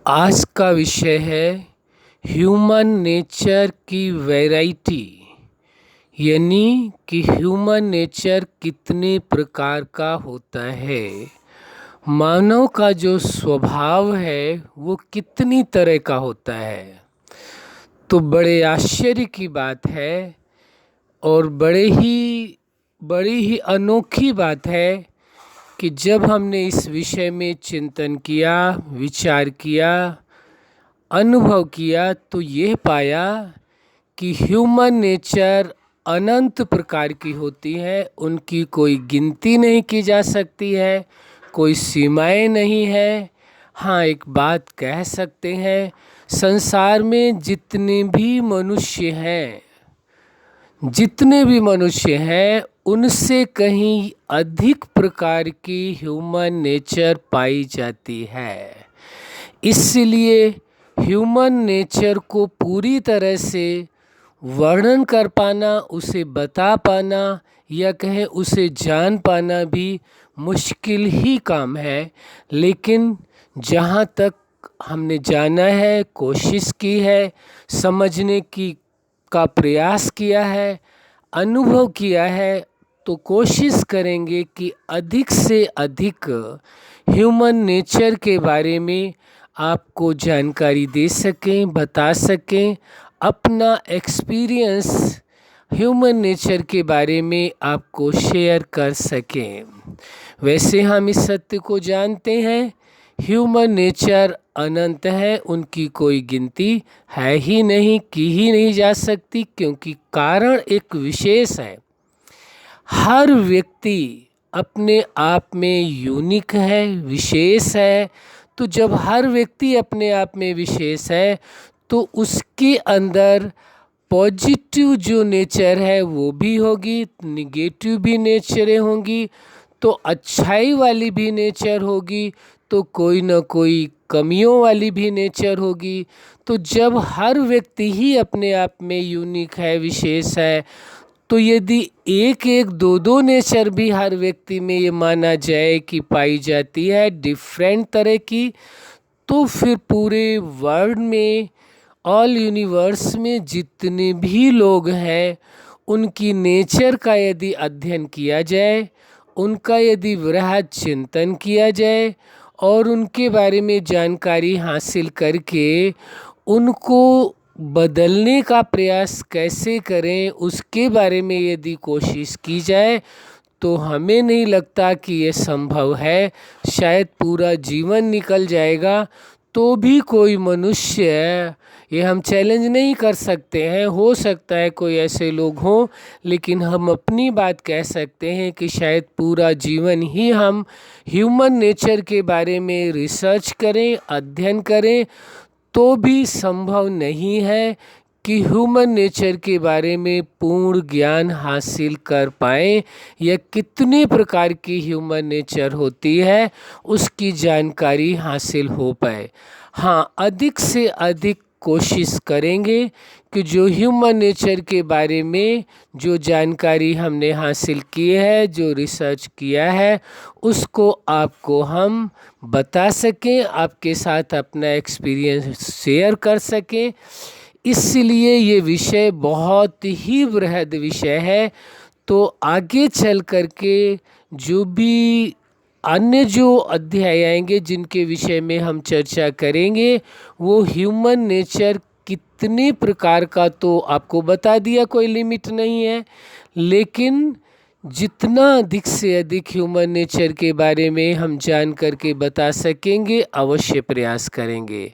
आज का विषय है ह्यूमन नेचर की वैरायटी, यानी कि ह्यूमन नेचर कितने प्रकार का होता है। मानव का जो स्वभाव है वो कितनी तरह का होता है। तो बड़े आश्चर्य की बात है और बड़ी ही अनोखी बात है कि जब हमने इस विषय में चिंतन किया, विचार किया, अनुभव किया तो ये पाया कि ह्यूमन नेचर अनंत प्रकार की होती है। उनकी कोई गिनती नहीं की जा सकती है, कोई सीमाएं नहीं है। हाँ, एक बात कह सकते हैं, संसार में जितने भी मनुष्य हैं उनसे कहीं अधिक प्रकार की ह्यूमन नेचर पाई जाती है। इसलिए ह्यूमन नेचर को पूरी तरह से वर्णन कर पाना, उसे बता पाना या कहें उसे जान पाना भी मुश्किल ही काम है। लेकिन जहाँ तक हमने जाना है, कोशिश की है, समझने की का प्रयास किया है, अनुभव किया है, तो कोशिश करेंगे कि अधिक से अधिक ह्यूमन नेचर के बारे में आपको जानकारी दे सकें, बता सकें, अपना एक्सपीरियंस ह्यूमन नेचर के बारे में आपको शेयर कर सकें। वैसे हम इस सत्य को जानते हैं, ह्यूमन नेचर अनंत है, उनकी कोई गिनती है ही नहीं, की ही नहीं जा सकती, क्योंकि कारण एक विशेष है। हर व्यक्ति अपने आप में यूनिक है, विशेष है। तो जब हर व्यक्ति अपने आप में विशेष है तो उसके अंदर पॉजिटिव जो नेचर है वो भी होगी, निगेटिव भी नेचरें होंगी, तो अच्छाई वाली भी नेचर होगी, तो कोई ना कोई कमियों वाली भी नेचर होगी। तो जब हर व्यक्ति ही अपने आप में यूनिक है, विशेष है, तो यदि एक एक दो दो नेचर भी हर व्यक्ति में ये माना जाए कि पाई जाती है डिफरेंट तरह की, तो फिर पूरे वर्ल्ड में, ऑल यूनिवर्स में जितने भी लोग हैं उनकी नेचर का यदि अध्ययन किया जाए, उनका यदि वृहद चिंतन किया जाए और उनके बारे में जानकारी हासिल करके उनको बदलने का प्रयास कैसे करें उसके बारे में यदि कोशिश की जाए, तो हमें नहीं लगता कि ये संभव है। शायद पूरा जीवन निकल जाएगा तो भी कोई मनुष्य, ये हम चैलेंज नहीं कर सकते हैं, हो सकता है कोई ऐसे लोग हों, लेकिन हम अपनी बात कह सकते हैं कि शायद पूरा जीवन ही हम ह्यूमन नेचर के बारे में रिसर्च करें, अध्ययन करें, तो भी संभव नहीं है कि ह्यूमन नेचर के बारे में पूर्ण ज्ञान हासिल कर पाएँ या कितने प्रकार की ह्यूमन नेचर होती है उसकी जानकारी हासिल हो पाए। हाँ, अधिक से अधिक कोशिश करेंगे कि जो ह्यूमन नेचर के बारे में जो जानकारी हमने हासिल की है, जो रिसर्च किया है, उसको आपको हम बता सकें, आपके साथ अपना एक्सपीरियंस शेयर कर सकें। इसलिए ये विषय बहुत ही बृहद विषय है। तो आगे चल कर के जो भी अन्य जो अध्याय आएंगे जिनके विषय में हम चर्चा करेंगे, वो ह्यूमन नेचर कितने प्रकार का तो आपको बता दिया, कोई लिमिट नहीं है, लेकिन जितना अधिक से अधिक ह्यूमन नेचर के बारे में हम जान करके बता सकेंगे, अवश्य प्रयास करेंगे।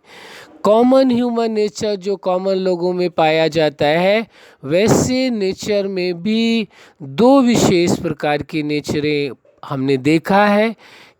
कॉमन ह्यूमन नेचर जो कॉमन लोगों में पाया जाता है, वैसे नेचर में भी दो विशेष प्रकार की नेचरें हमने देखा है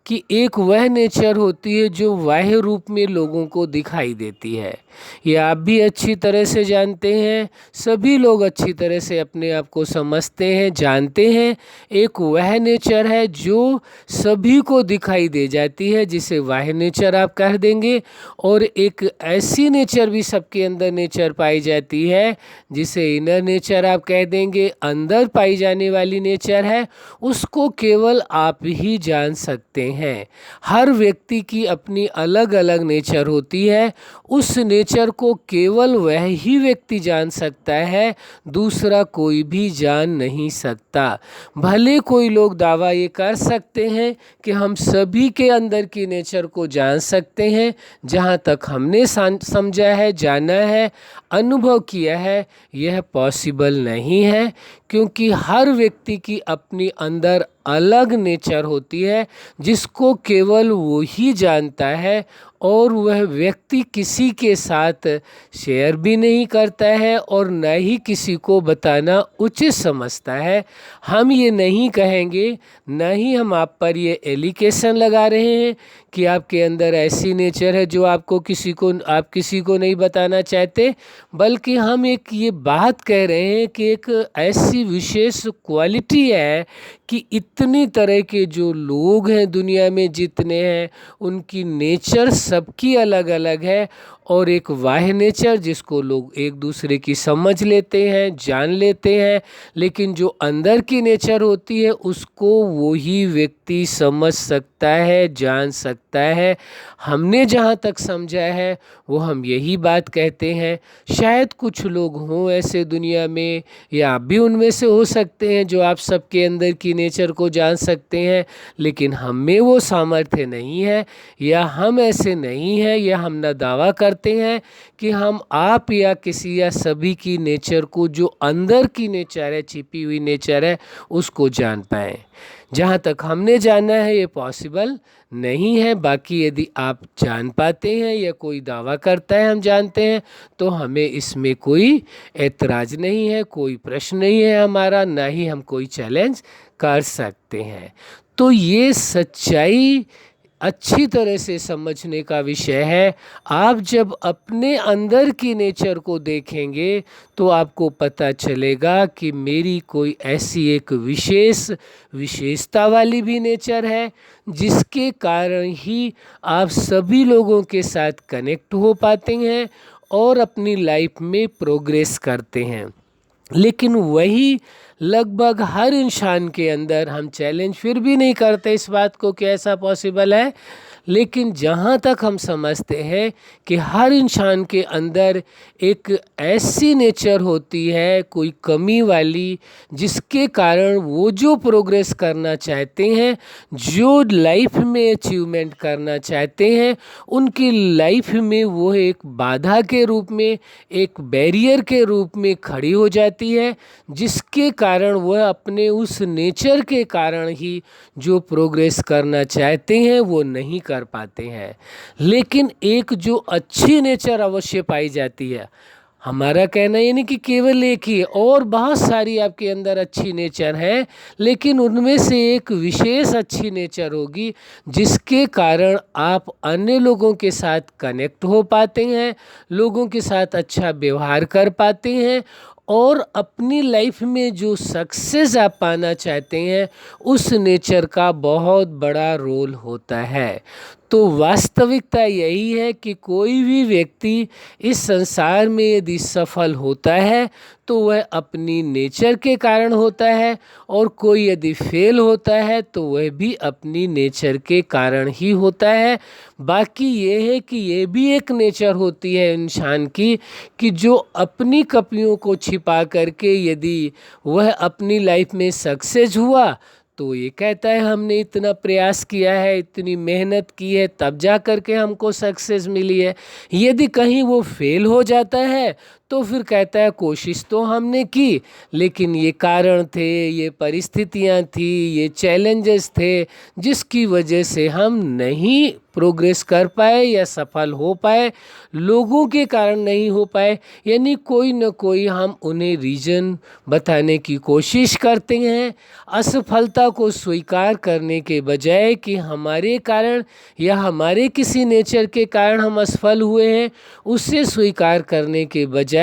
कि एक वह नेचर होती है जो बाह्य रूप में लोगों को दिखाई देती है। ये आप भी अच्छी तरह से जानते हैं, सभी लोग अच्छी तरह से अपने आप को समझते हैं, जानते हैं। एक वह नेचर है जो सभी को दिखाई दे जाती है, जिसे बाह्य नेचर आप कह देंगे, और एक ऐसी नेचर भी सबके अंदर नेचर पाई जाती है जिसे इनर नेचर आप कह देंगे, अंदर पाई जाने वाली नेचर है, उसको केवल आप ही जान सकते हैं। हर व्यक्ति की अपनी अलग अलग नेचर होती है। उस नेचर को केवल वह ही व्यक्ति जान सकता है, दूसरा कोई भी जान नहीं सकता। भले कोई लोग दावा ये कर सकते हैं कि हम सभी के अंदर की नेचर को जान सकते हैं, जहाँ तक हमने समझा है, जाना है, अनुभव किया है, यह पॉसिबल नहीं है, क्योंकि हर व्यक्ति की अपनी अंदर अलग नेचर होती है जिसको केवल वो ही जानता है, और वह व्यक्ति किसी के साथ शेयर भी नहीं करता है और न ही किसी को बताना उचित समझता है। हम ये नहीं कहेंगे, न ही हम आप पर ये एलिगेशन लगा रहे हैं कि आपके अंदर ऐसी नेचर है जो आप किसी को नहीं बताना चाहते, बल्कि हम एक ये बात कह रहे हैं कि एक ऐसी विशेष क्वालिटी है कि इतनी तरह के जो लोग हैं दुनिया में जितने हैं, उनकी नेचर सबकी अलग अलग है, और एक वाह्य नेचर जिसको लोग एक दूसरे की समझ लेते हैं, जान लेते हैं, लेकिन जो अंदर की नेचर होती है उसको वही व्यक्ति समझ सकता है, जान सकता है। हमने जहाँ तक समझा है वो हम यही बात कहते हैं। शायद कुछ लोग हों ऐसे दुनिया में, या आप भी उनमें से हो सकते हैं, जो आप सबके अंदर की नेचर को जान सकते हैं, लेकिन हम में वो सामर्थ्य नहीं है, या हम ऐसे नहीं हैं, या हम न दावा करते हैं कि हम आप या किसी या सभी की नेचर को, जो अंदर की नेचर है, छिपी हुई नेचर है, उसको जान पाएँ। जहाँ तक हमने जाना है ये पॉसिबल नहीं है। बाकी यदि आप जान पाते हैं या कोई दावा करता है हम जानते हैं, तो हमें इसमें कोई ऐतराज़ नहीं है, कोई प्रश्न नहीं है हमारा, ना ही हम कोई चैलेंज कर सकते हैं। तो ये सच्चाई अच्छी तरह से समझने का विषय है। आप जब अपने अंदर की नेचर को देखेंगे तो आपको पता चलेगा कि मेरी कोई ऐसी एक विशेषता वाली भी नेचर है, जिसके कारण ही आप सभी लोगों के साथ कनेक्ट हो पाते हैं और अपनी लाइफ में प्रोग्रेस करते हैं। लेकिन वही लगभग हर इंसान के अंदर, हम चैलेंज फिर भी नहीं करते इस बात को कि ऐसा पॉसिबल है, लेकिन जहाँ तक हम समझते हैं कि हर इंसान के अंदर एक ऐसी नेचर होती है, कोई कमी वाली, जिसके कारण वो जो प्रोग्रेस करना चाहते हैं, जो लाइफ में अचीवमेंट करना चाहते हैं, उनकी लाइफ में वो एक बाधा के रूप में, एक बैरियर के रूप में खड़ी हो जाती है, जिसके कारण वह अपने उस नेचर के कारण ही जो प्रोग्रेस करना चाहते हैं वो नहीं कर पाते हैं। लेकिन एक जो अच्छी नेचर अवश्य पाई जाती है, हमारा कहना ये नहीं कि केवल एक ही, और बहुत सारी आपके अंदर अच्छी नेचर है, लेकिन उनमें से एक विशेष अच्छी नेचर होगी जिसके कारण आप अन्य लोगों के साथ कनेक्ट हो पाते हैं, लोगों के साथ अच्छा व्यवहार कर पाते हैं, और अपनी लाइफ में जो सक्सेस आप पाना चाहते हैं उस नेचर का बहुत बड़ा रोल होता है। तो वास्तविकता यही है कि कोई भी व्यक्ति इस संसार में यदि सफल होता है तो वह अपनी नेचर के कारण होता है, और कोई यदि फेल होता है तो वह भी अपनी नेचर के कारण ही होता है। बाकी ये है कि ये भी एक नेचर होती है इंसान की कि जो अपनी कमियों को छिपा करके यदि वह अपनी लाइफ में सक्सेस हुआ तो ये कहता है हमने इतना प्रयास किया है, इतनी मेहनत की है, तब जा कर के हमको सक्सेस मिली है। यदि कहीं वो फेल हो जाता है तो फिर कहता है कोशिश तो हमने की, लेकिन ये कारण थे, ये परिस्थितियाँ थी, ये चैलेंजेस थे, जिसकी वजह से हम नहीं प्रोग्रेस कर पाए या सफल हो पाए, लोगों के कारण नहीं हो पाए। यानी कोई न कोई हम उन्हें रीज़न बताने की कोशिश करते हैं, असफलता को स्वीकार करने के बजाय कि हमारे कारण या हमारे किसी नेचर के कारण हम असफल हुए हैं, उसे स्वीकार करने के बजाय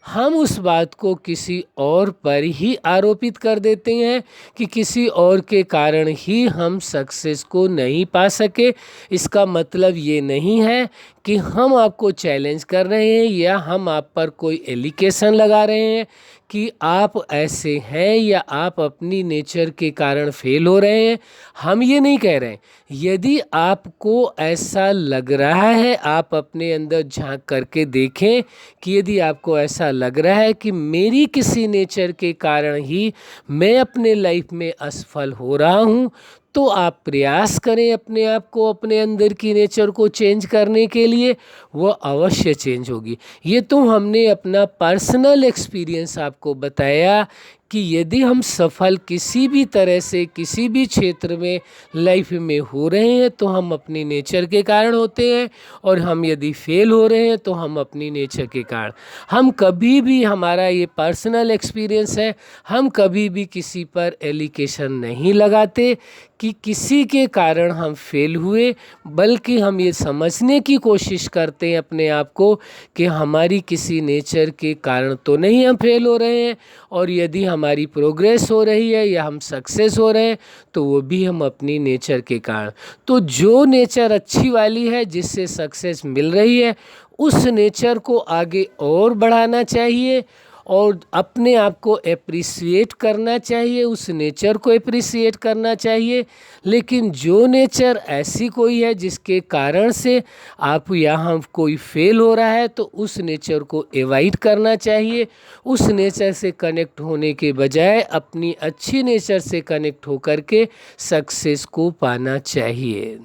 हम उस बात को किसी और पर ही आरोपित कर देते हैं कि किसी और के कारण ही हम सक्सेस को नहीं पा सके। इसका मतलब ये नहीं है कि हम आपको चैलेंज कर रहे हैं या हम आप पर कोई एलिगेशन लगा रहे हैं कि आप ऐसे हैं या आप अपनी नेचर के कारण फेल हो रहे हैं। हम ये नहीं कह रहे हैं। यदि आपको ऐसा लग रहा है, आप अपने अंदर झांक करके देखें कि यदि आपको ऐसा लग रहा है कि मेरी किसी नेचर के कारण ही मैं अपने लाइफ में असफल हो रहा हूँ, तो आप प्रयास करें अपने आप को, अपने अंदर की नेचर को चेंज करने के लिए। वो अवश्य चेंज होगी। ये तो हमने अपना पर्सनल एक्सपीरियंस आपको बताया कि यदि हम सफल किसी भी तरह से किसी भी क्षेत्र में लाइफ में हो रहे हैं तो हम अपनी नेचर के कारण होते हैं, और हम यदि फेल हो रहे हैं तो हम अपनी नेचर के कारण। हम कभी भी, हमारा ये पर्सनल एक्सपीरियंस है, हम कभी भी किसी पर एलिगेशन नहीं लगाते कि किसी के कारण हम फेल हुए, बल्कि हम ये समझने की कोशिश करते हैं अपने आप को कि हमारी किसी नेचर के कारण तो नहीं हम फेल हो रहे हैं, और यदि हमारी प्रोग्रेस हो रही है या हम सक्सेस हो रहे हैं तो वो भी हम अपनी नेचर के कारण। तो जो नेचर अच्छी वाली है, जिससे सक्सेस मिल रही है, उस नेचर को आगे और बढ़ाना चाहिए और अपने आप को एप्रिसिएट करना चाहिए, उस नेचर को एप्रिसिएट करना चाहिए। लेकिन जो नेचर ऐसी कोई है जिसके कारण से आप यहाँ कोई फेल हो रहा है, तो उस नेचर को एवॉइड करना चाहिए। उस नेचर से कनेक्ट होने के बजाय अपनी अच्छी नेचर से कनेक्ट होकर के सक्सेस को पाना चाहिए।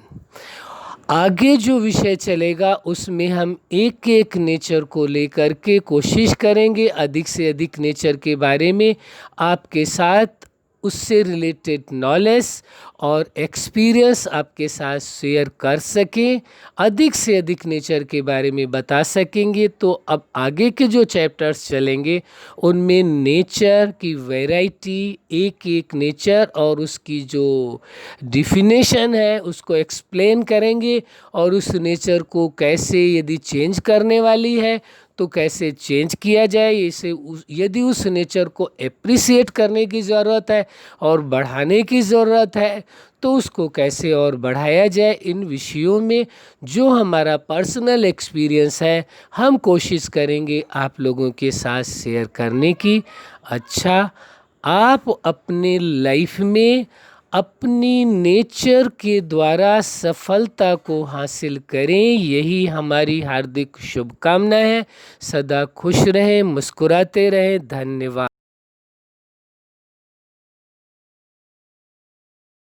आगे जो विषय चलेगा उसमें हम एक एक नेचर को लेकर के कोशिश करेंगे अधिक से अधिक नेचर के बारे में आपके साथ, उससे रिलेटेड नॉलेज और एक्सपीरियंस आपके साथ शेयर कर सकें, अधिक से अधिक नेचर के बारे में बता सकेंगे। तो अब आगे के जो चैप्टर्स चलेंगे उनमें नेचर की वैरायटी, एक एक नेचर और उसकी जो डिफिनेशन है उसको एक्सप्लेन करेंगे, और उस नेचर को कैसे, यदि चेंज करने वाली है तो कैसे चेंज किया जाए। इसे यदि उस नेचर को एप्रिसिएट करने की ज़रूरत है और बढ़ाने की ज़रूरत है तो उसको कैसे और बढ़ाया जाए। इन विषयों में जो हमारा पर्सनल एक्सपीरियंस है हम कोशिश करेंगे आप लोगों के साथ शेयर करने की। अच्छा, आप अपने लाइफ में अपनी नेचर के द्वारा सफलता को हासिल करें, यही हमारी हार्दिक शुभकामना है। सदा खुश रहें, मुस्कुराते रहें। धन्यवाद।